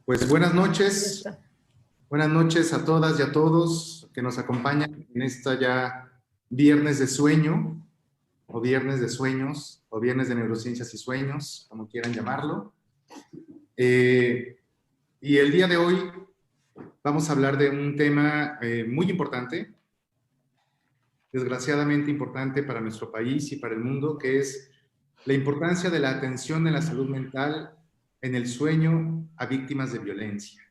Pues Ya está. buenas noches a todas y a todos que nos acompañan en esta ya viernes de sueño, o viernes de sueños, o viernes de neurociencias y sueños, como quieran llamarlo. Eh, y el día de hoy vamos a hablar de un tema muy importante, desgraciadamente importante para nuestro país y para el mundo, que es la importancia de la atención en la salud mental en el sueño a víctimas de violencia.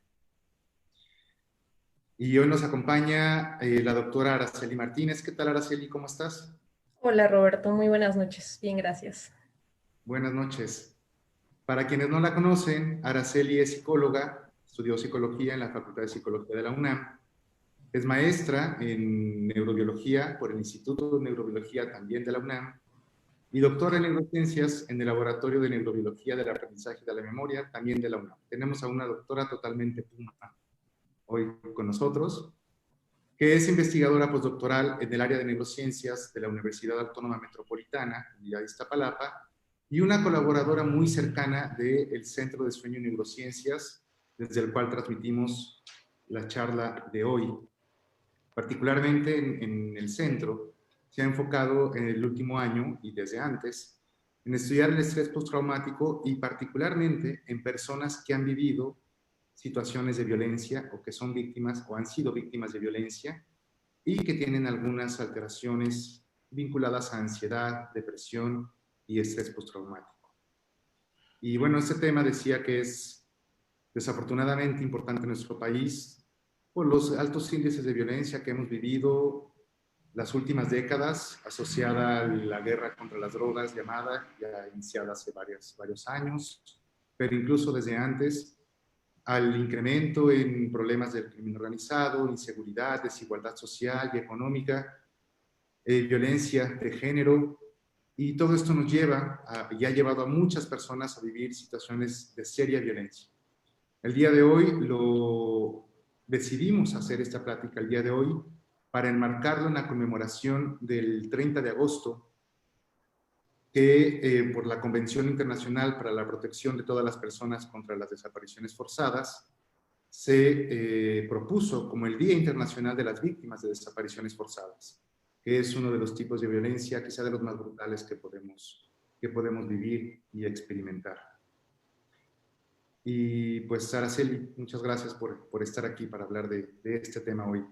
Y hoy nos acompaña la doctora Araceli Martínez. ¿Qué tal, Araceli? ¿Cómo estás? Hola Roberto, muy buenas noches. Bien, gracias. Buenas noches. Para quienes no la conocen, Araceli es psicóloga, estudió psicología en la Facultad de Psicología de la UNAM, es maestra en neurobiología por el Instituto de Neurobiología también de la UNAM y doctora en neurociencias en el Laboratorio de Neurobiología del Aprendizaje y de la Memoria también de la UNAM. Tenemos a una doctora totalmente puma hoy con nosotros, que es investigadora postdoctoral en el área de neurociencias de la Universidad Autónoma Metropolitana, Unidad de Iztapalapa, y una colaboradora muy cercana del Centro de Sueño y Neurociencias, desde el cual transmitimos la charla de hoy. Particularmente en el centro, se ha enfocado en el último año y desde antes en estudiar el estrés postraumático y particularmente en personas que han vivido situaciones de violencia o que son víctimas o han sido víctimas de violencia y que tienen algunas alteraciones vinculadas a ansiedad, depresión y estrés postraumático. Y bueno, este tema decía que es desafortunadamente importante en nuestro país por los altos índices de violencia que hemos vivido las últimas décadas, asociada a la guerra contra las drogas llamada, ya iniciada hace varios años, pero incluso desde antes, al incremento en problemas del crimen organizado, inseguridad, desigualdad social y económica, violencia de género, y todo esto nos lleva y ha llevado a muchas personas a vivir situaciones de seria violencia. El día de hoy decidimos hacer esta plática el día de hoy para enmarcarlo en la conmemoración del 30 de agosto, que por la Convención Internacional para la Protección de todas las Personas contra las Desapariciones Forzadas, se propuso como el Día Internacional de las Víctimas de Desapariciones Forzadas, que es uno de los tipos de violencia, quizá de los más brutales que podemos vivir y experimentar. Y pues, Araceli, muchas gracias por estar aquí para hablar de este tema hoy.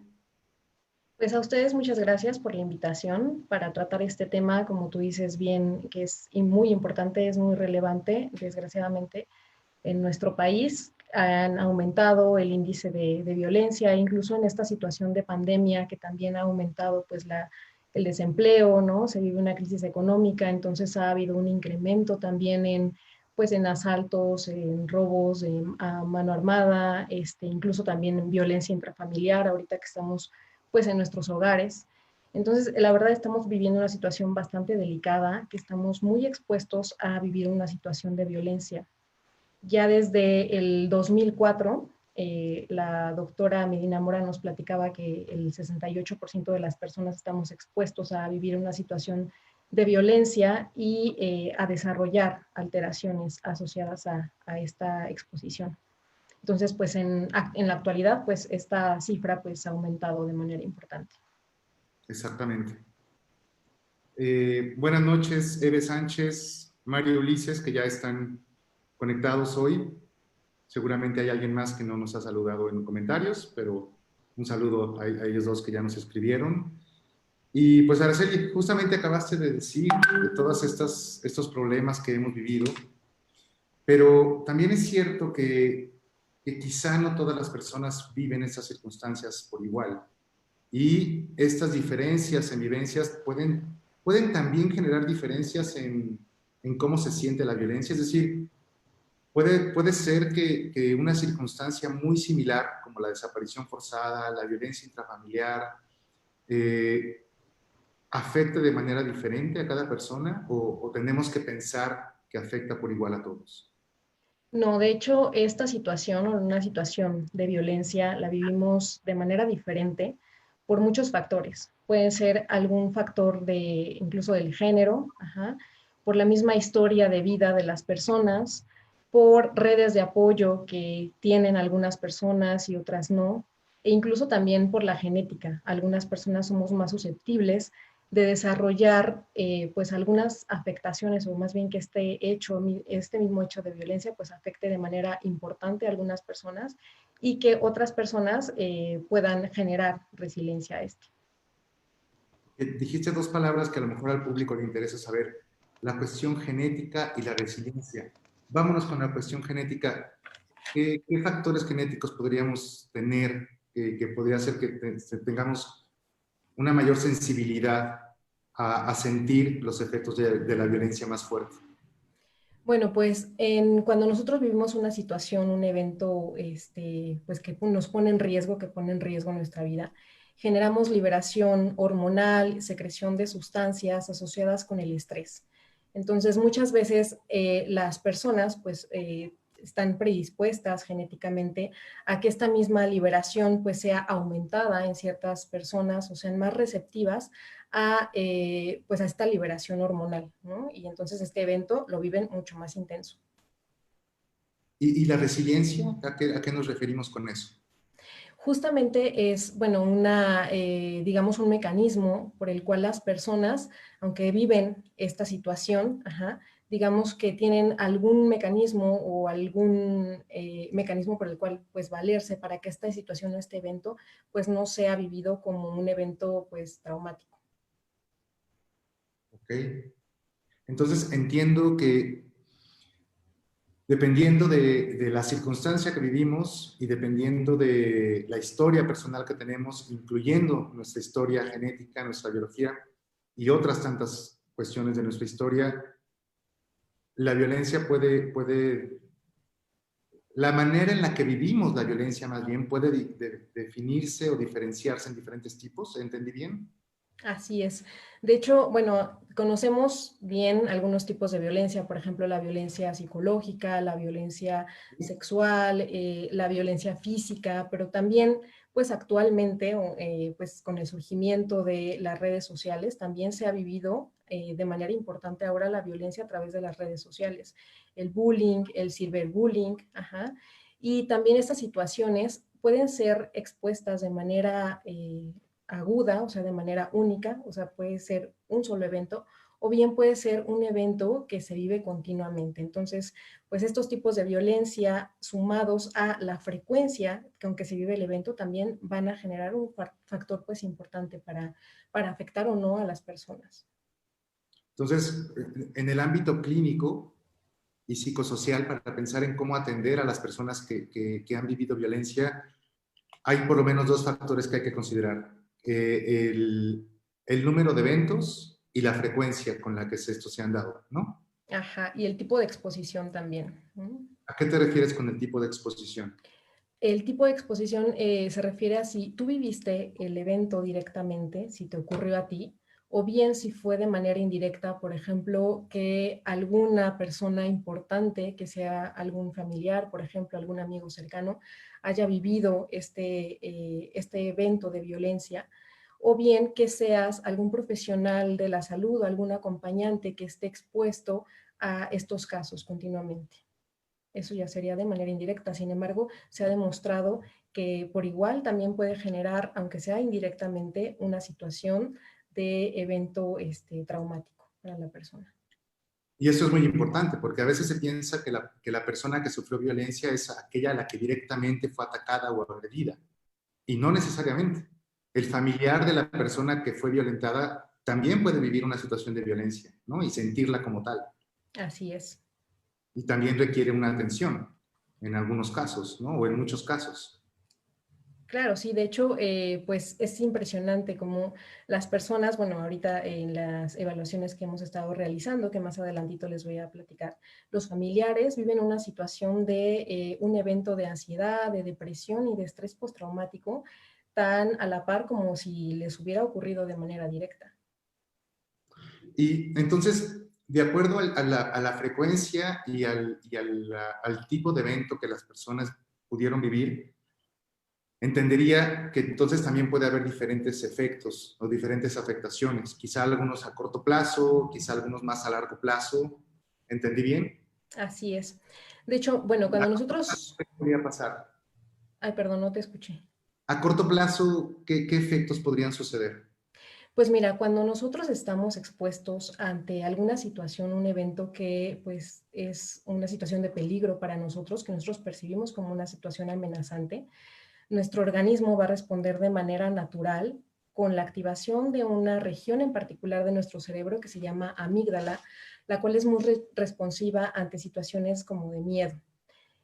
Pues a ustedes muchas gracias por la invitación para tratar este tema, como tú dices bien, que es muy importante, es muy relevante, desgraciadamente, en nuestro país. Han aumentado el índice de violencia, incluso en esta situación de pandemia que también ha aumentado pues el desempleo, ¿no? Se vive una crisis económica, entonces ha habido un incremento también pues en asaltos, en robos a mano armada, incluso también en violencia intrafamiliar, ahorita que estamos pues en nuestros hogares. Entonces, la verdad estamos viviendo una situación bastante delicada, que estamos muy expuestos a vivir una situación de violencia. Ya desde el 2004, la doctora Medina Mora nos platicaba que el 68% de las personas estamos expuestos a vivir una situación de violencia y a desarrollar alteraciones asociadas a esta exposición. Entonces, pues en la actualidad, pues esta cifra pues ha aumentado de manera importante. Exactamente. Buenas noches, Eve Sánchez, Mario Ulises, que ya están conectados hoy. Seguramente hay alguien más que no nos ha saludado en comentarios, pero un saludo a ellos dos que ya nos escribieron. Y pues, Araceli, justamente acabaste de decir de todos estos problemas que hemos vivido, pero también es cierto que quizá no todas las personas viven estas circunstancias por igual. Y estas diferencias en vivencias pueden también generar diferencias en cómo se siente la violencia. Es decir, puede ser que una circunstancia muy similar, como la desaparición forzada, la violencia intrafamiliar, eh, afecte de manera diferente a cada persona o tenemos que pensar que afecta por igual a todos. No, de hecho, esta situación o una situación de violencia la vivimos de manera diferente por muchos factores. Puede ser algún factor incluso del género, ajá, por la misma historia de vida de las personas, por redes de apoyo que tienen algunas personas y otras no, e incluso también por la genética. Algunas personas somos más susceptibles de desarrollar pues algunas afectaciones, o más bien que este mismo hecho de violencia pues afecte de manera importante a algunas personas y que otras personas puedan generar resiliencia a esto. Dijiste dos palabras que a lo mejor al público le interesa saber, la cuestión genética y la resiliencia. Vámonos con la cuestión genética. ¿Qué factores genéticos podríamos tener que podría hacer que tengamos una mayor sensibilidad a sentir los efectos de la violencia más fuerte? Bueno, pues cuando nosotros vivimos una situación, un evento, pues que nos pone en riesgo, que pone en riesgo nuestra vida, generamos liberación hormonal, secreción de sustancias asociadas con el estrés. Entonces, muchas veces las personas, pues, están predispuestas genéticamente a que esta misma liberación, pues, sea aumentada en ciertas personas o sean más receptivas pues a esta liberación hormonal, ¿no? Y entonces este evento lo viven mucho más intenso. ¿Y la resiliencia? ¿A qué nos referimos con eso? Justamente es, bueno, digamos, un mecanismo por el cual las personas, aunque viven esta situación, digamos que tienen algún mecanismo o algún mecanismo por el cual, pues, valerse para que esta situación o este evento, pues, no sea vivido como un evento, pues, traumático. ¿Ok? Entonces entiendo que dependiendo de la circunstancia que vivimos y dependiendo de la historia personal que tenemos, incluyendo nuestra historia genética, nuestra biología y otras tantas cuestiones de nuestra historia, la violencia la manera en la que vivimos la violencia más bien puede definirse o diferenciarse en diferentes tipos. ¿Entendí bien? Así es. De hecho, bueno, conocemos bien algunos tipos de violencia, por ejemplo, la violencia psicológica, la violencia sexual, la violencia física, pero también, pues actualmente, pues con el surgimiento de las redes sociales, también se ha vivido de manera importante ahora la violencia a través de las redes sociales, el bullying, el ciberbullying, ajá, y también estas situaciones pueden ser expuestas de manera aguda, o sea, de manera única, o sea, puede ser un solo evento, o bien puede ser un evento que se vive continuamente. Entonces, pues estos tipos de violencia sumados a la frecuencia con que se vive el evento también van a generar un factor pues importante para afectar o no a las personas. Entonces, en el ámbito clínico y psicosocial, para pensar en cómo atender a las personas que han vivido violencia, hay por lo menos dos factores que hay que considerar. El número de eventos y la frecuencia con la que estos se han dado, ¿no? Ajá, y el tipo de exposición también. ¿A qué te refieres con el tipo de exposición? El tipo de exposición se refiere a si tú viviste el evento directamente, si te ocurrió a ti, o bien si fue de manera indirecta, por ejemplo, que alguna persona importante, que sea algún familiar, por ejemplo, algún amigo cercano, haya vivido este evento de violencia, o bien que seas algún profesional de la salud, algún acompañante que esté expuesto a estos casos continuamente. Eso ya sería de manera indirecta. Sin embargo, se ha demostrado que por igual también puede generar, aunque sea indirectamente, una situación de evento traumático para la persona. Y eso es muy importante, porque a veces se piensa que la persona que sufrió violencia es aquella a la que directamente fue atacada o agredida. Y no necesariamente. El familiar de la persona que fue violentada también puede vivir una situación de violencia, ¿no? Y sentirla como tal. Así es. Y también requiere una atención en algunos casos, ¿no? O en muchos casos. Claro, sí, de hecho, pues es impresionante cómo las personas, bueno, ahorita en las evaluaciones que hemos estado realizando, que más adelantito les voy a platicar, los familiares viven una situación de un evento de ansiedad, de depresión y de estrés postraumático tan a la par como si les hubiera ocurrido de manera directa. Y entonces, de acuerdo a la frecuencia al tipo de evento que las personas pudieron vivir, entendería que entonces también puede haber diferentes efectos o diferentes afectaciones, quizá algunos a corto plazo, quizá algunos más a largo plazo. ¿Entendí bien? Así es. De hecho, bueno, cuando nosotros... ¿Qué podría pasar? Ay, perdón, no te escuché. A corto plazo, ¿qué efectos podrían suceder? Pues mira, cuando nosotros estamos expuestos ante alguna situación, un evento que pues es una situación de peligro para nosotros, que nosotros percibimos como una situación amenazante, nuestro organismo va a responder de manera natural con la activación de una región en particular de nuestro cerebro que se llama amígdala, la cual es muy responsiva ante situaciones como de miedo.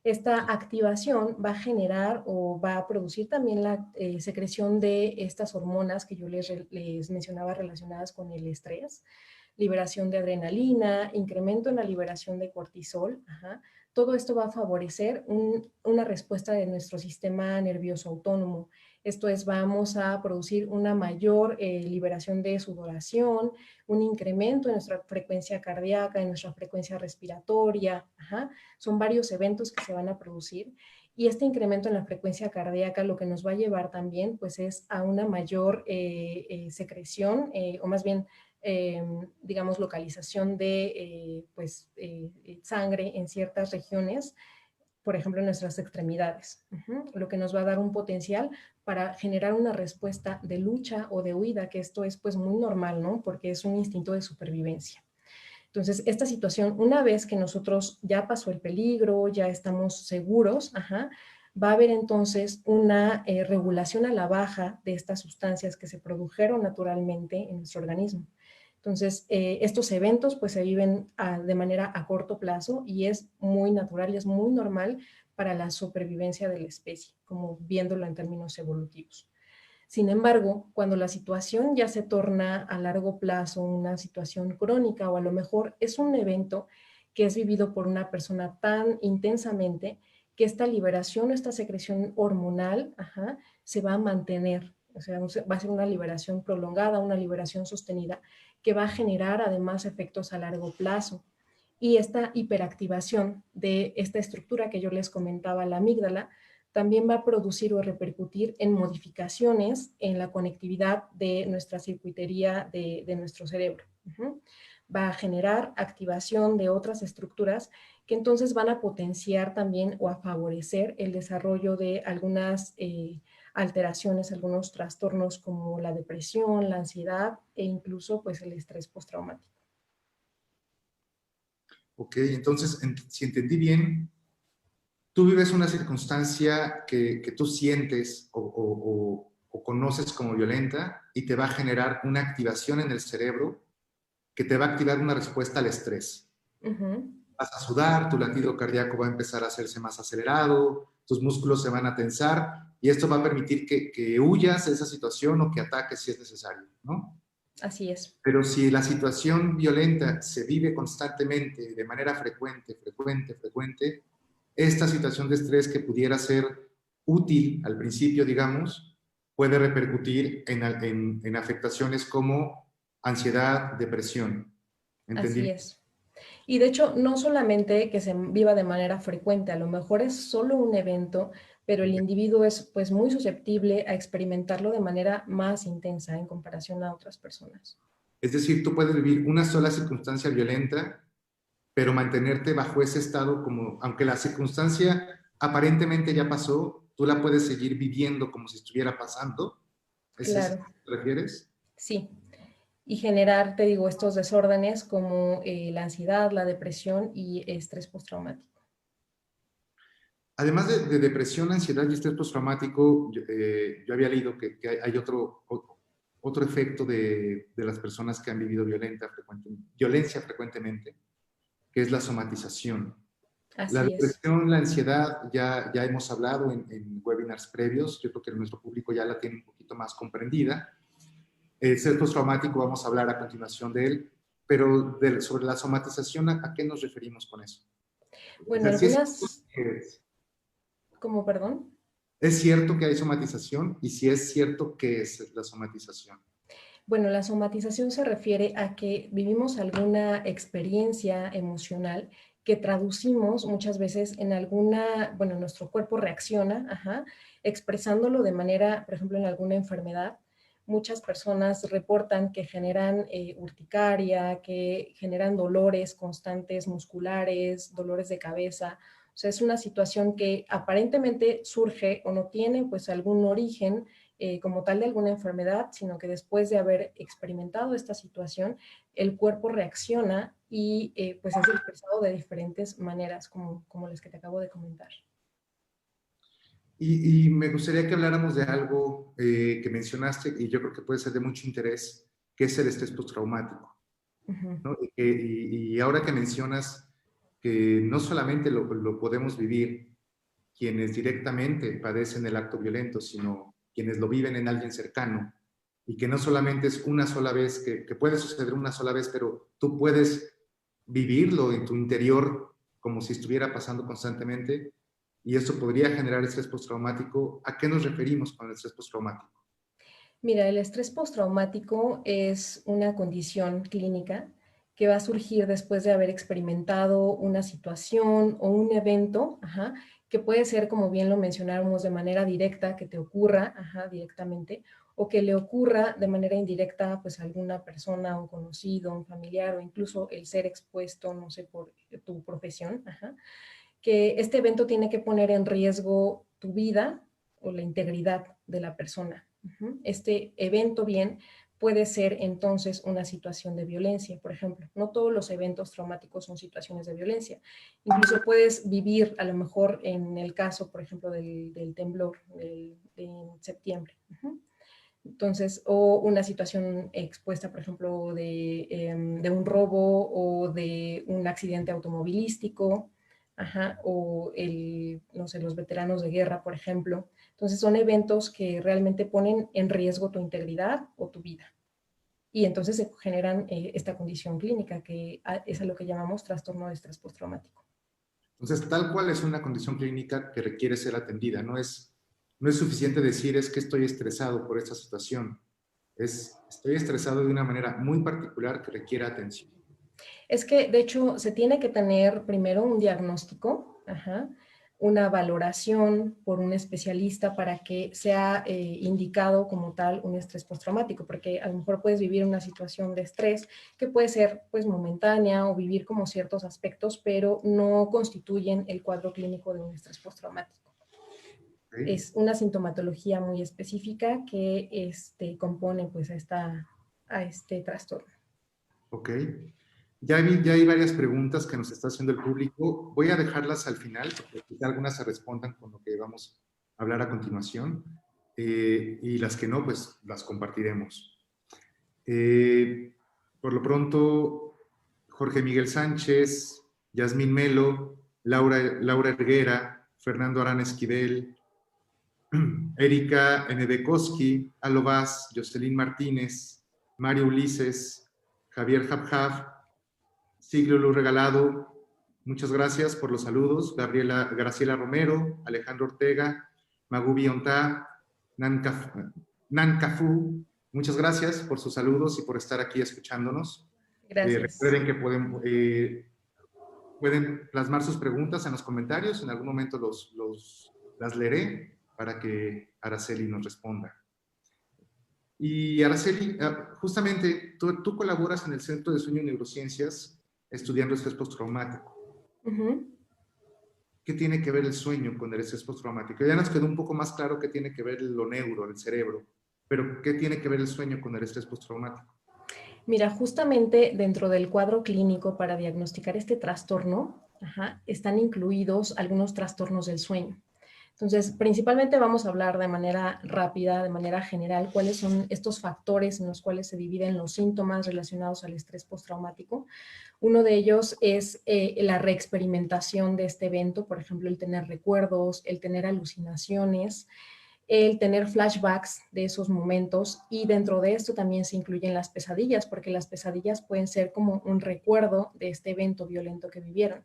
Esta activación va a generar o va a producir también la secreción de estas hormonas que yo les mencionaba relacionadas con el estrés, liberación de adrenalina, incremento en la liberación de cortisol. Ajá. Todo esto va a favorecer una respuesta de nuestro sistema nervioso autónomo. Esto es, vamos a producir una mayor liberación de sudoración, un incremento en nuestra frecuencia cardíaca, en nuestra frecuencia respiratoria. Ajá. Son varios eventos que se van a producir y este incremento en la frecuencia cardíaca lo que nos va a llevar también pues es a una mayor secreción o más bien digamos, localización de sangre en ciertas regiones, por ejemplo, en nuestras extremidades, lo que nos va a dar un potencial para generar una respuesta de lucha o de huida, que esto es pues muy normal, ¿no? Porque es un instinto de supervivencia. Entonces, esta situación, una vez que nosotros ya pasó el peligro, ya estamos seguros, va a haber entonces una regulación a la baja de estas sustancias que se produjeron naturalmente en nuestro organismo. Entonces, estos eventos pues se viven de manera a corto plazo y es muy natural y es muy normal para la supervivencia de la especie, como viéndolo en términos evolutivos. Sin embargo, cuando la situación ya se torna a largo plazo una situación crónica o a lo mejor es un evento que es vivido por una persona tan intensamente que esta liberación, esta secreción hormonal se va a mantener. O sea, va a ser una liberación prolongada, una liberación sostenida que va a generar además efectos a largo plazo. Y esta hiperactivación de esta estructura que yo les comentaba, la amígdala, también va a producir o repercutir en modificaciones en la conectividad de nuestra circuitería de nuestro cerebro. Va a generar activación de otras estructuras que entonces van a potenciar también o a favorecer el desarrollo de algunas alteraciones, algunos trastornos como la depresión, la ansiedad e incluso pues el estrés postraumático. Ok, entonces, si entendí bien, tú vives una circunstancia que tú sientes o conoces como violenta y te va a generar una activación en el cerebro que te va a activar una respuesta al estrés. Vas a sudar, tu latido cardíaco va a empezar a hacerse más acelerado, tus músculos se van a tensar y esto va a permitir que huyas de esa situación o que ataques si es necesario, ¿no? Así es. Pero si la situación violenta se vive constantemente, de manera frecuente, esta situación de estrés que pudiera ser útil al principio, digamos, puede repercutir en afectaciones como ansiedad, depresión. ¿Entendí? Así es. Y de hecho, no solamente que se viva de manera frecuente, a lo mejor es solo un evento, pero el individuo es pues muy susceptible a experimentarlo de manera más intensa en comparación a otras personas. Es decir, tú puedes vivir una sola circunstancia violenta, pero mantenerte bajo ese estado como, aunque la circunstancia aparentemente ya pasó, tú la puedes seguir viviendo como si estuviera pasando. ¿Es eso a Claro, lo que te refieres? sí. Y generar, te digo, estos desórdenes como la ansiedad, la depresión y estrés postraumático. Además de depresión, ansiedad y estrés postraumático, yo había leído que hay otro efecto de las personas que han vivido violencia frecuentemente, que es la somatización. La Así es. depresión, la ansiedad, ya hemos hablado en webinars previos, yo creo que nuestro público ya la tiene un poquito más comprendida. El estrés postraumático, vamos a hablar a continuación de él, pero sobre la somatización, ¿a qué nos referimos con eso? O Bueno, sea, si algunas, como perdón. es cierto que hay somatización y si es cierto que es la somatización. Bueno, la somatización se refiere a que vivimos alguna experiencia emocional que traducimos muchas veces en alguna, bueno, nuestro cuerpo reacciona, expresándolo de manera, por ejemplo, en alguna enfermedad, muchas personas reportan que generan urticaria, que generan dolores constantes musculares, dolores de cabeza. O sea, es una situación que aparentemente surge o no tiene pues algún origen como tal de alguna enfermedad, sino que después de haber experimentado esta situación, el cuerpo reacciona y pues es expresado de diferentes maneras, como las que te acabo de comentar. Y me gustaría que habláramos de algo que mencionaste y yo creo que puede ser de mucho interés, que es el estrés postraumático, ¿no? Y ahora que mencionas que no solamente lo podemos vivir quienes directamente padecen el acto violento, sino quienes lo viven en alguien cercano, y que no solamente es una sola vez, que puede suceder una sola vez, pero tú puedes vivirlo en tu interior como si estuviera pasando constantemente, y eso podría generar estrés postraumático. ¿A qué nos referimos con el estrés postraumático? Mira, el estrés postraumático es una condición clínica que va a surgir después de haber experimentado una situación o un evento, que puede ser, como bien lo mencionamos, de manera directa, que te ocurra directamente, o que le ocurra de manera indirecta pues, a alguna persona, un conocido, un familiar, o incluso el ser expuesto, no sé, por tu profesión, que este evento tiene que poner en riesgo tu vida o la integridad de la persona. Este evento bien puede ser entonces una situación de violencia, por ejemplo. No todos los eventos traumáticos son situaciones de violencia. Incluso puedes vivir, a lo mejor en el caso, por ejemplo, del temblor de septiembre. Entonces, o una situación expuesta, por ejemplo, de un robo o de un accidente automovilístico, o no sé, los veteranos de guerra, por ejemplo. Entonces, son eventos que realmente ponen en riesgo tu integridad o tu vida. Y entonces se generan esta condición clínica, que es a lo que llamamos trastorno de estrés postraumático. Entonces, tal cual es una condición clínica que requiere ser atendida. No es suficiente decir es que estoy estresado por esta situación. Estoy estresado de una manera muy particular que requiere atención. Es que, de hecho, se tiene que tener primero un diagnóstico, una valoración por un especialista para que sea indicado como tal un estrés postraumático, porque a lo mejor puedes vivir una situación de estrés que puede ser pues momentánea o vivir como ciertos aspectos, pero no constituyen el cuadro clínico de un estrés postraumático. ¿Okay? Es una sintomatología muy específica que compone pues a este trastorno. Ok. Ya hay varias preguntas que nos está haciendo el público. Voy a dejarlas al final, porque quizá algunas se respondan con lo que vamos a hablar a continuación. Y las que no, pues las compartiremos. Por lo pronto, Jorge Miguel Sánchez, Yasmín Melo, Laura Erguera, Fernando Arán Esquivel, Erika Enebekoski, Alo Vaz, Jocelyn Martínez, Mario Ulises, Javier Habhab, Siglo Luz Regalado, muchas gracias por los saludos. Graciela Romero, Alejandro Ortega, Magubi Ontá, Nan Cafu, muchas gracias por sus saludos y por estar aquí escuchándonos. Gracias. Recuerden que pueden plasmar sus preguntas en los comentarios, en algún momento las leeré para que Araceli nos responda. Y Araceli, justamente tú colaboras en el Centro de Sueño y Neurociencias estudiando estrés postraumático. ¿Qué tiene que ver el sueño con el estrés postraumático? Ya nos quedó un poco más claro qué tiene que ver lo neuro, el cerebro, pero ¿qué tiene que ver el sueño con el estrés postraumático? Mira, justamente dentro del cuadro clínico para diagnosticar este trastorno, están incluidos algunos trastornos del sueño. Entonces, principalmente vamos a hablar de manera rápida, de manera general, cuáles son estos factores en los cuales se dividen los síntomas relacionados al estrés postraumático. Uno de ellos es la reexperimentación de este evento, por ejemplo, el tener recuerdos, el tener alucinaciones, el tener flashbacks de esos momentos, y dentro de esto también se incluyen las pesadillas, porque las pesadillas pueden ser como un recuerdo de este evento violento que vivieron.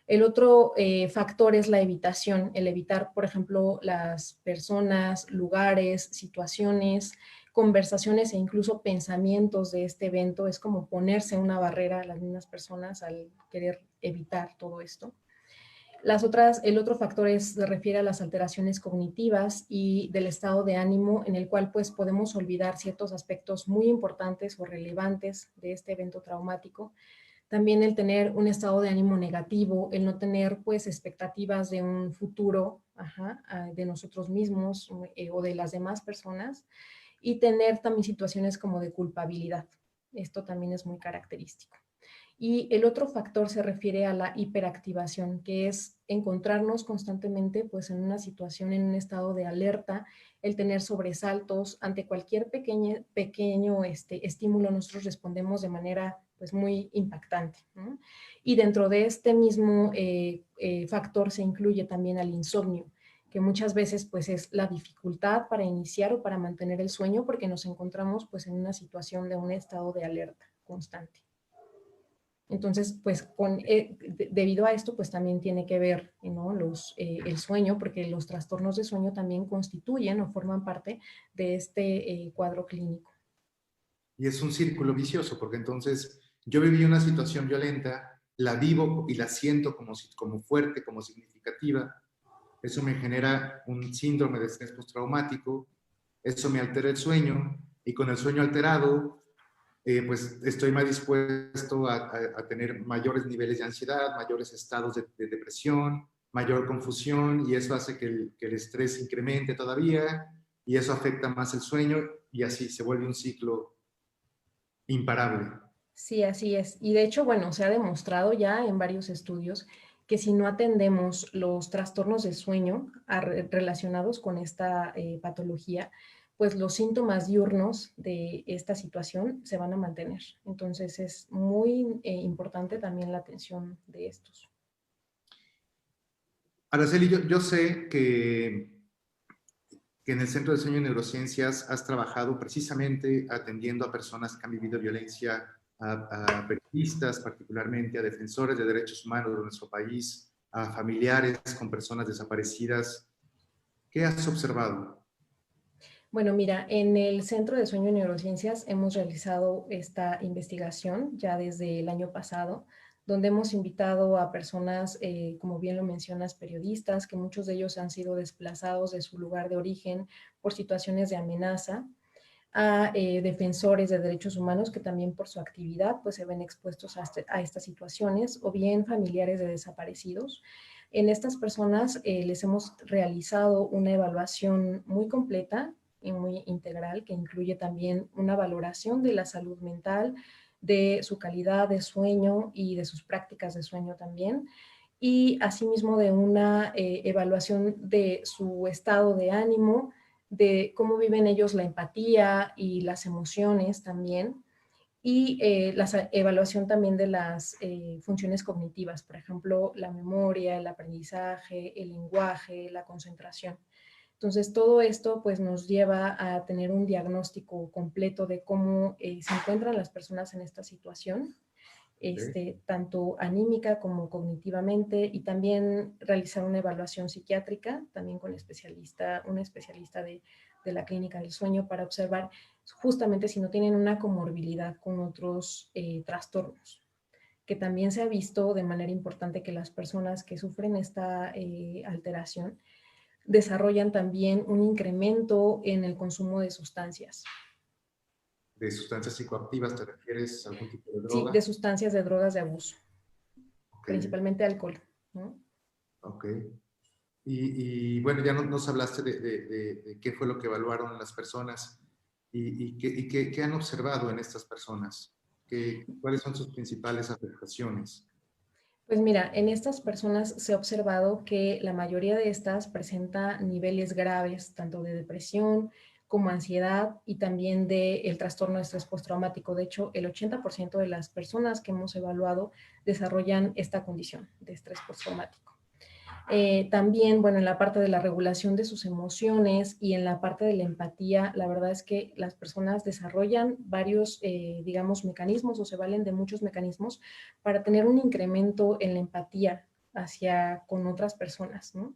El otro factor es la evitación, el evitar, por ejemplo, las personas, lugares, situaciones, conversaciones e incluso pensamientos de este evento. Es como ponerse una barrera a las mismas personas al querer evitar todo esto. El otro factor se refiere a las alteraciones cognitivas y del estado de ánimo en el cual pues podemos olvidar ciertos aspectos muy importantes o relevantes de este evento traumático. También el tener un estado de ánimo negativo, el no tener pues expectativas de un futuro de nosotros mismos o de las demás personas, y tener también situaciones como de culpabilidad. Esto también es muy característico. Y el otro factor se refiere a la hiperactivación, que es encontrarnos constantemente pues en una situación, en un estado de alerta, el tener sobresaltos ante cualquier pequeño estímulo. Nosotros respondemos de manera pues muy impactante, ¿no? Y dentro de este mismo factor se incluye también al insomnio, que muchas veces pues es la dificultad para iniciar o para mantener el sueño, porque nos encontramos pues en una situación de un estado de alerta constante. Entonces, pues debido a esto, pues también tiene que ver, ¿no? El sueño, porque los trastornos de sueño también constituyen o forman parte de este cuadro clínico. Y es un círculo vicioso, porque entonces yo viví una situación violenta, la vivo y la siento como fuerte, como significativa. Eso me genera un síndrome de estrés postraumático, eso me altera el sueño, y con el sueño alterado, pues estoy más dispuesto a tener mayores niveles de ansiedad, mayores estados de depresión, mayor confusión, y eso hace que el estrés incremente todavía, y eso afecta más el sueño, y así se vuelve un ciclo imparable. Sí, así es. Y de hecho, bueno, se ha demostrado ya en varios estudios que si no atendemos los trastornos de sueño relacionados con esta patología, pues los síntomas diurnos de esta situación se van a mantener. Entonces es muy importante también la atención de estos. Araceli, yo sé que en el Centro de Sueño y Neurociencias has trabajado precisamente atendiendo a personas que han vivido violencia, a periodistas, particularmente a defensores de derechos humanos de nuestro país, a familiares con personas desaparecidas. ¿Qué has observado? Bueno, mira, en el Centro de Sueño y Neurociencias hemos realizado esta investigación ya desde el año pasado, donde hemos invitado a personas, como bien lo mencionas, periodistas, que muchos de ellos han sido desplazados de su lugar de origen por situaciones de amenaza, a defensores de derechos humanos que también por su actividad pues se ven expuestos a estas situaciones, o bien familiares de desaparecidos. En estas personas les hemos realizado una evaluación muy completa y muy integral, que incluye también una valoración de la salud mental, de su calidad de sueño y de sus prácticas de sueño también, y asimismo de una evaluación de su estado de ánimo, de cómo viven ellos la empatía y las emociones también, y la evaluación también de las funciones cognitivas, por ejemplo, la memoria, el aprendizaje, el lenguaje, la concentración. Entonces, todo esto pues nos lleva a tener un diagnóstico completo de cómo se encuentran las personas en esta situación, tanto anímica como cognitivamente, y también realizar una evaluación psiquiátrica, también con un especialista de la clínica del sueño, para observar justamente si no tienen una comorbilidad con otros trastornos, que también se ha visto de manera importante que las personas que sufren esta alteración desarrollan también un incremento en el consumo de sustancias. ¿De sustancias psicoactivas te refieres a algún tipo de Sí, de droga? sustancias, de drogas de abuso, Ok, principalmente alcohol, ¿no? ok. Y bueno, ya nos hablaste de qué fue lo que evaluaron las personas qué han observado en estas personas. ¿Cuáles son sus principales afectaciones? Pues mira, en estas personas se ha observado que la mayoría de estas presenta niveles graves, tanto de depresión como ansiedad, y también del trastorno de estrés postraumático. De hecho, el 80% de las personas que hemos evaluado desarrollan esta condición de estrés postraumático. También, bueno, en la parte de la regulación de sus emociones y en la parte de la empatía, la verdad es que las personas desarrollan varios, digamos, mecanismos, o se valen de muchos mecanismos para tener un incremento en la empatía con otras personas, ¿no?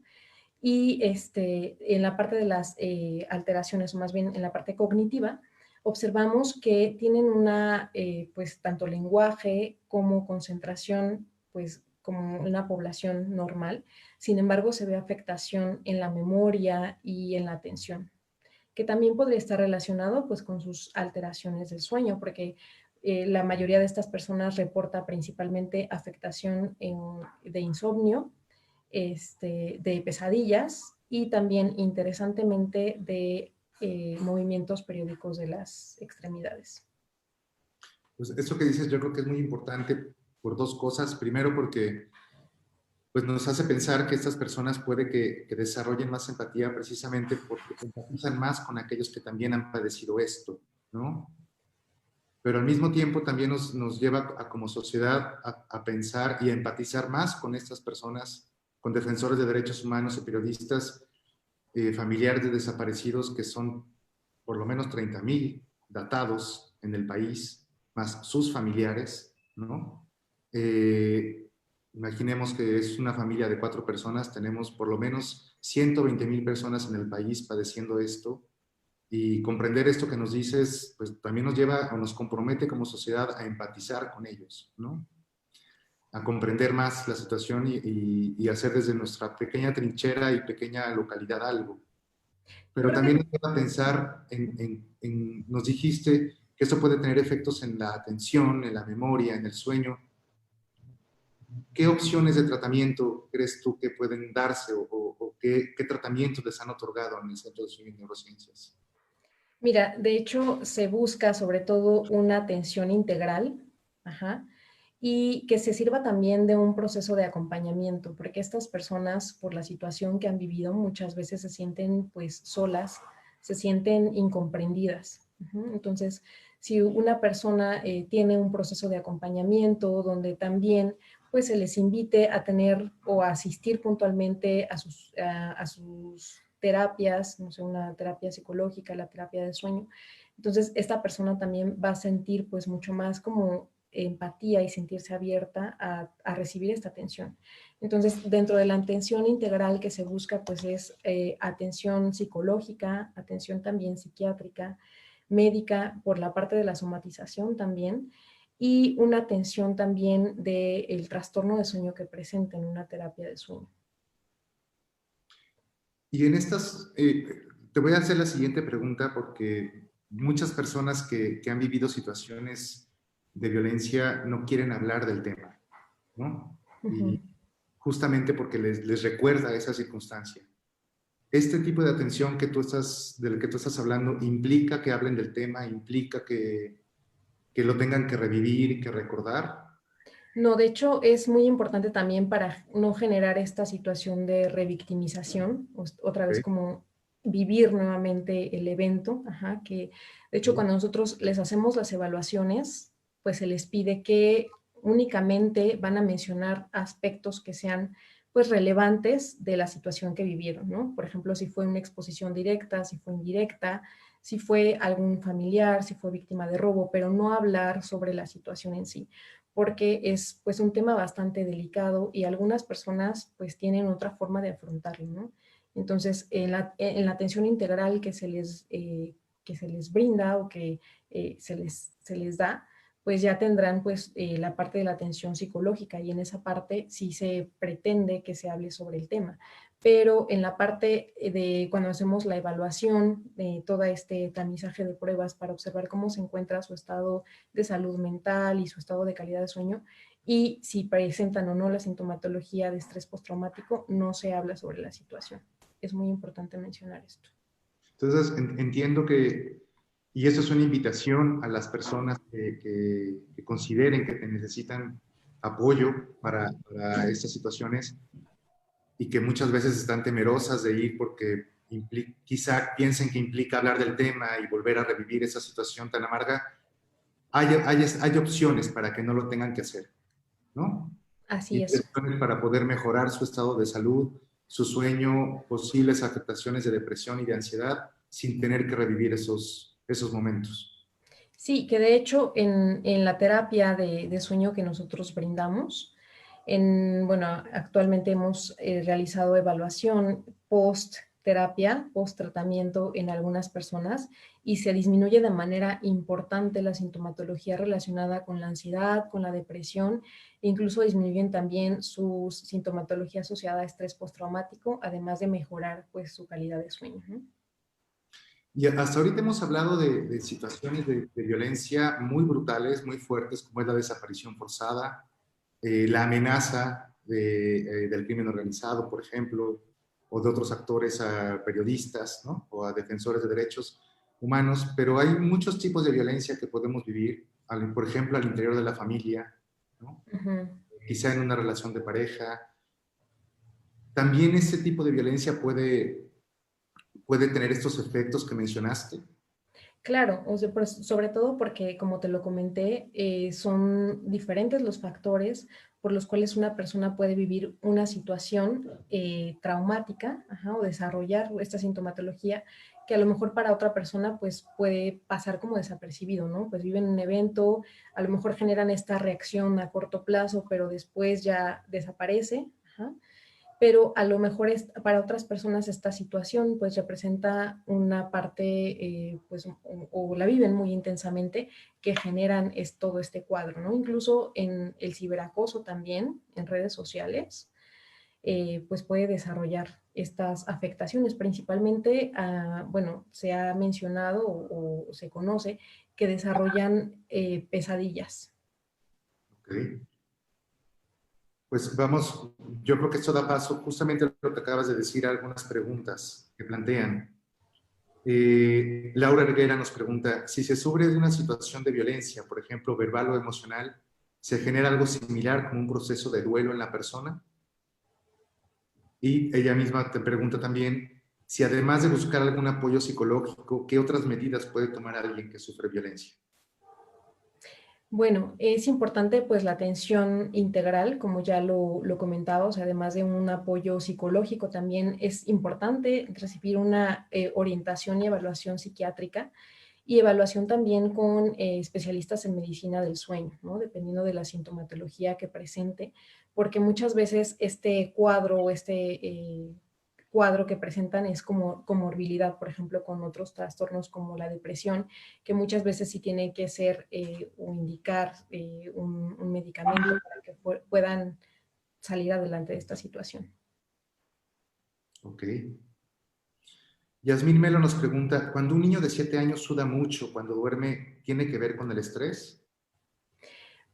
Y en la parte de las alteraciones, o más bien en la parte cognitiva, observamos que tienen pues tanto lenguaje como concentración, pues como una población normal. Sin embargo, se ve afectación en la memoria y en la atención, que también podría estar relacionado pues con sus alteraciones del sueño, porque la mayoría de estas personas reporta principalmente afectación de insomnio, de pesadillas y también interesantemente de movimientos periódicos de las extremidades. Pues eso que dices yo creo que es muy importante por dos cosas. Primero, porque pues nos hace pensar que estas personas puede que desarrollen más empatía precisamente porque empatizan más con aquellos que también han padecido esto, ¿no? Pero al mismo tiempo también nos lleva a, como sociedad a pensar y a empatizar más con estas personas, con defensores de derechos humanos y periodistas, familiares de desaparecidos, que son por lo menos 30,000 datados en el país, más sus familiares, ¿no? Imaginemos que es una familia de 4 personas, tenemos por lo menos 120,000 personas en el país padeciendo esto, y comprender esto que nos dices, pues también nos lleva o nos compromete como sociedad a empatizar con ellos, ¿no? A comprender más la situación y hacer desde nuestra pequeña trinchera y pequeña localidad algo. Yo Pero creo también que nos lleva a pensar nos dijiste que esto puede tener efectos en la atención, en la memoria, en el sueño. ¿Qué opciones de tratamiento crees tú que pueden darse o qué tratamientos les han otorgado en el Centro de Sueño y Neurociencias? Mira, de hecho, se busca sobre todo una atención integral, ajá, y que se sirva también de un proceso de acompañamiento, porque estas personas, por la situación que han vivido, muchas veces se sienten pues solas, se sienten incomprendidas. Entonces, si una persona tiene un proceso de acompañamiento donde también pues se les invite a tener o a asistir puntualmente a sus terapias, no sé, una terapia psicológica, la terapia de sueño. Entonces, esta persona también va a sentir pues mucho más como empatía y sentirse abierta a recibir esta atención. Entonces, dentro de la atención integral que se busca, pues es atención psicológica, atención también psiquiátrica, médica, por la parte de la somatización también, y una atención también del trastorno de sueño que presenta en una terapia de sueño. Y en estas, te voy a hacer la siguiente pregunta porque muchas personas que han vivido situaciones de violencia no quieren hablar del tema, ¿no? Uh -huh. Y justamente porque les recuerda esa circunstancia. Este tipo de atención del que tú estás hablando implica que hablen del tema, implica que lo tengan que revivir, que recordar. No, de hecho es muy importante también para no generar esta situación de revictimización, otra vez Okay. como vivir nuevamente el evento, ajá, que de hecho cuando nosotros les hacemos las evaluaciones, pues se les pide que únicamente van a mencionar aspectos que sean pues relevantes de la situación que vivieron, ¿no? Por ejemplo, si fue una exposición directa, si fue indirecta, si fue algún familiar, si fue víctima de robo, pero no hablar sobre la situación en sí, porque es pues un tema bastante delicado y algunas personas pues tienen otra forma de afrontarlo, ¿no? Entonces, en la atención integral que se les brinda o que se les da, pues ya tendrán pues la parte de la atención psicológica y en esa parte sí se pretende que se hable sobre el tema. Pero en la parte de cuando hacemos la evaluación de todo este tamizaje de pruebas para observar cómo se encuentra su estado de salud mental y su estado de calidad de sueño y si presentan o no la sintomatología de estrés postraumático, no se habla sobre la situación. Es muy importante mencionar esto. Entonces, entiendo y eso es una invitación a las personas que consideren que necesitan apoyo para estas situaciones y que muchas veces están temerosas de ir porque quizá piensen que implica hablar del tema y volver a revivir esa situación tan amarga. Hay opciones para que no lo tengan que hacer, ¿no? Así Y es. opciones para poder mejorar su estado de salud, su sueño, posibles afectaciones de depresión y de ansiedad sin tener que revivir esos momentos. Sí, que de hecho en la terapia de sueño que nosotros brindamos, bueno, actualmente hemos realizado evaluación post terapia, post-tratamiento en algunas personas y se disminuye de manera importante la sintomatología relacionada con la ansiedad, con la depresión, e incluso disminuyen también su sintomatología asociada a estrés postraumático, además de mejorar pues su calidad de sueño, ¿no? Y hasta ahorita hemos hablado de situaciones de violencia muy brutales, muy fuertes, como es la desaparición forzada, la amenaza del crimen organizado, por ejemplo, o de otros actores a periodistas, ¿no? O a defensores de derechos humanos, pero hay muchos tipos de violencia que podemos vivir, por ejemplo, al interior de la familia, ¿no? Ujú. Quizá en una relación de pareja. También ese tipo de violencia puede tener estos efectos que mencionaste. Claro, o sea, pues, sobre todo porque, como te lo comenté, son diferentes los factores por los cuales una persona puede vivir una situación traumática, ajá, o desarrollar esta sintomatología que a lo mejor para otra persona pues puede pasar como desapercibido, ¿no? Pues viven un evento, a lo mejor generan esta reacción a corto plazo, pero después ya desaparece, ajá, pero a lo mejor para otras personas esta situación pues representa una parte pues o la viven muy intensamente que generan todo este cuadro, ¿no? Incluso en el ciberacoso también, en redes sociales, pues puede desarrollar estas afectaciones. Principalmente, bueno, se ha mencionado o se conoce que desarrollan pesadillas. ¿Ok? Pues vamos, yo creo que esto da paso justamente a lo que acabas de decir, a algunas preguntas que plantean. Laura Reguera nos pregunta, si se sufre de una situación de violencia, por ejemplo, verbal o emocional, ¿se genera algo similar como un proceso de duelo en la persona? Y ella misma te pregunta también si además de buscar algún apoyo psicológico, ¿qué otras medidas puede tomar alguien que sufre violencia? Bueno, es importante pues la atención integral, como ya lo comentaba, o sea, además de un apoyo psicológico, también es importante recibir una orientación y evaluación psiquiátrica y evaluación también con especialistas en medicina del sueño, ¿no? Dependiendo de la sintomatología que presente, porque muchas veces este cuadro o este cuadro que presentan es como comorbilidad, por ejemplo, con otros trastornos como la depresión, que muchas veces sí tiene que ser o indicar un medicamento para que puedan salir adelante de esta situación. Ok. Yasmín Melo nos pregunta, cuando un niño de 7 años suda mucho cuando duerme, ¿tiene que ver con el estrés?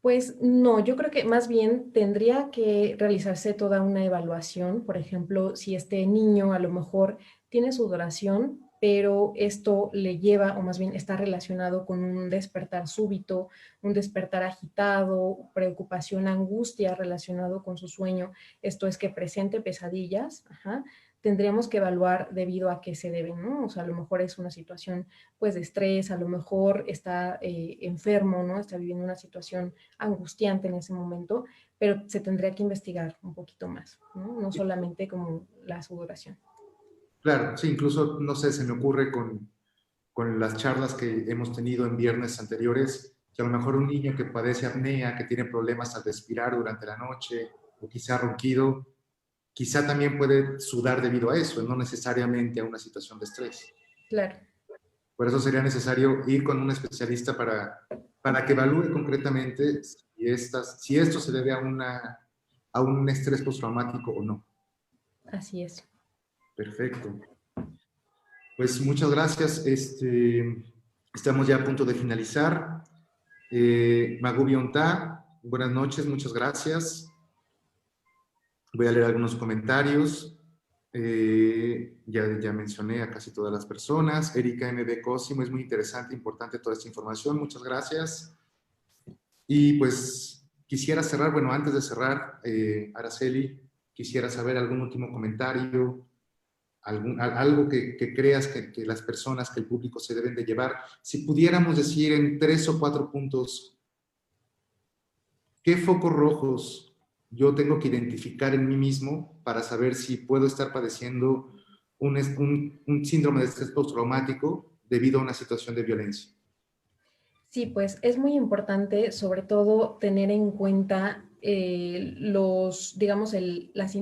Pues no, yo creo que más bien tendría que realizarse toda una evaluación, por ejemplo, si este niño a lo mejor tiene sudoración, pero esto le lleva, o más bien está relacionado con un despertar súbito, un despertar agitado, preocupación, angustia relacionado con su sueño, esto es que presente pesadillas, ajá, tendríamos que evaluar debido a qué se debe, ¿no? O sea, a lo mejor es una situación pues de estrés, a lo mejor está enfermo, ¿no? Está viviendo una situación angustiante en ese momento, pero se tendría que investigar un poquito más, ¿no? No solamente como la sudoración. Claro, sí, incluso, no sé, se me ocurre con las charlas que hemos tenido en viernes anteriores, que a lo mejor un niño que padece apnea, que tiene problemas al respirar durante la noche, o quizá ronquido, quizá también puede sudar debido a eso, no necesariamente a una situación de estrés. Claro, Por eso sería necesario ir con un especialista para que evalúe concretamente si esto se debe a un estrés postraumático o no. así es. Perfecto. Pues muchas gracias. Estamos ya a punto de finalizar. Magubi Ontá, buenas noches, muchas gracias. Voy a leer algunos comentarios. Ya mencioné a casi todas las personas. Erika MB Cosimo, es muy interesante, importante toda esta información. Muchas gracias. Y pues quisiera cerrar, bueno, antes de cerrar, Araceli, quisiera saber algún último comentario, algo que creas que las personas, que el público se deben de llevar. Si pudiéramos decir en 3 o 4 puntos, ¿qué focos rojos yo tengo que identificar en mí mismo para saber si puedo estar padeciendo un síndrome de estrés postraumático debido a una situación de violencia? Sí, pues es muy importante sobre todo tener en cuenta digamos,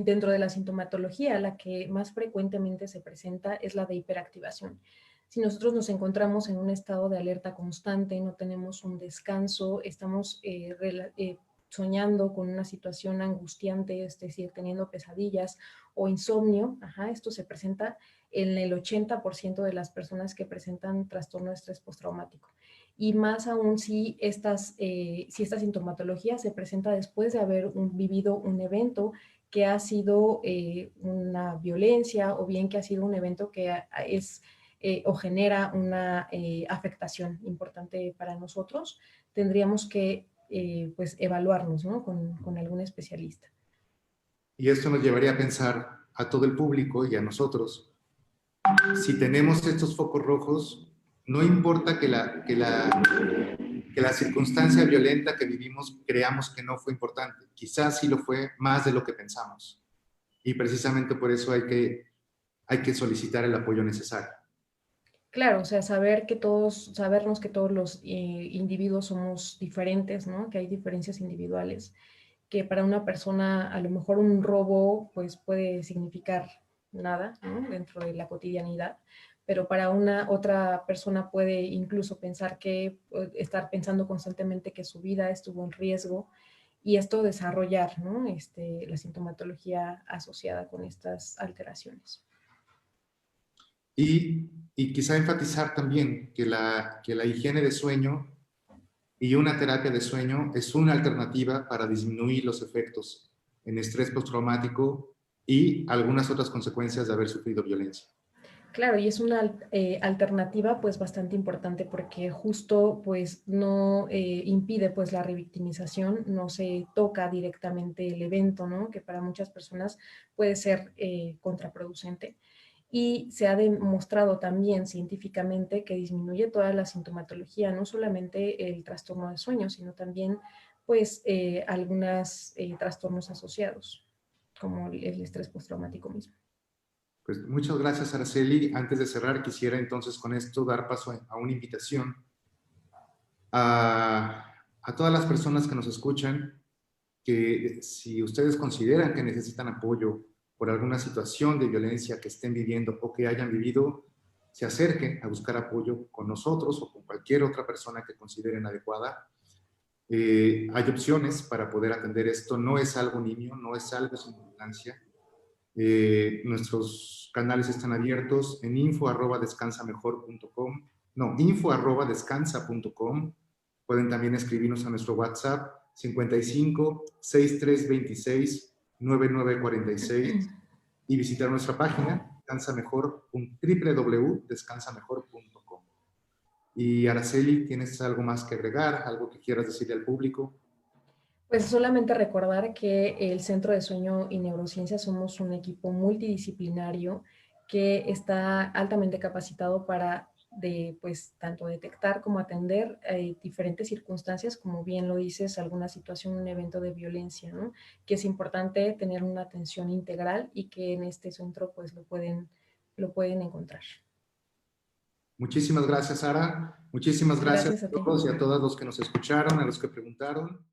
dentro de la sintomatología, la que más frecuentemente se presenta es la de hiperactivación. Si nosotros nos encontramos en un estado de alerta constante, no tenemos un descanso, estamos soñando con una situación angustiante, es decir, teniendo pesadillas o insomnio, esto se presenta en el 80% de las personas que presentan trastorno de estrés postraumático. Y más aún si esta sintomatología se presenta después de haber vivido un evento que ha sido una violencia o bien que ha sido un evento que es o genera una afectación importante para nosotros, tendríamos que pues evaluarnos, ¿no? con algún especialista. Y esto nos llevaría a pensar a todo el público y a nosotros, si tenemos estos focos rojos, no importa que la circunstancia violenta que vivimos creamos que no fue importante, quizás sí lo fue más de lo que pensamos. Y precisamente por eso hay que solicitar el apoyo necesario. Claro, o sea, sabernos que todos los individuos somos diferentes, ¿no? Que hay diferencias individuales, que para una persona a lo mejor un robo pues puede significar nada, ¿no? Dentro de la cotidianidad, pero para una otra persona puede incluso estar pensando constantemente que su vida estuvo en riesgo y esto desarrollar, ¿no? La sintomatología asociada con estas alteraciones. Y quizá enfatizar también que la higiene de sueño y una terapia de sueño es una alternativa para disminuir los efectos en estrés postraumático y algunas otras consecuencias de haber sufrido violencia. Claro, y es una alternativa pues bastante importante porque justo pues no impide pues la revictimización, no se toca directamente el evento, ¿no? Que para muchas personas puede ser contraproducente. Y se ha demostrado también científicamente que disminuye toda la sintomatología, no solamente el trastorno de sueño, sino también pues algunos trastornos asociados, como el estrés postraumático mismo. Pues muchas gracias, Araceli. Antes de cerrar, quisiera entonces con esto dar paso a una invitación a todas las personas que nos escuchan, que si ustedes consideran que necesitan apoyo por alguna situación de violencia que estén viviendo o que hayan vivido, se acerquen a buscar apoyo con nosotros o con cualquier otra persona que consideren adecuada. Hay opciones para poder atender esto. No es algo nimio, no es algo sin importancia. Nuestros canales están abiertos en info@descansamejor.com, no, info@descansa.com. Pueden también escribirnos a nuestro WhatsApp 55 6326 9946 y visitar nuestra página www.descansamejor.com. Y Araceli, ¿tienes algo más que agregar? ¿Algo que quieras decirle al público? Pues solamente recordar que el Centro de Sueño y Neurociencia somos un equipo multidisciplinario que está altamente capacitado para pues, tanto detectar como atender diferentes circunstancias, como bien lo dices, alguna situación, un evento de violencia, ¿no? Que es importante tener una atención integral y que en este centro pues lo pueden encontrar. Muchísimas gracias, Sara. Muchísimas gracias Gracias a a ti. todos y a todas los que nos escucharon, a los que preguntaron.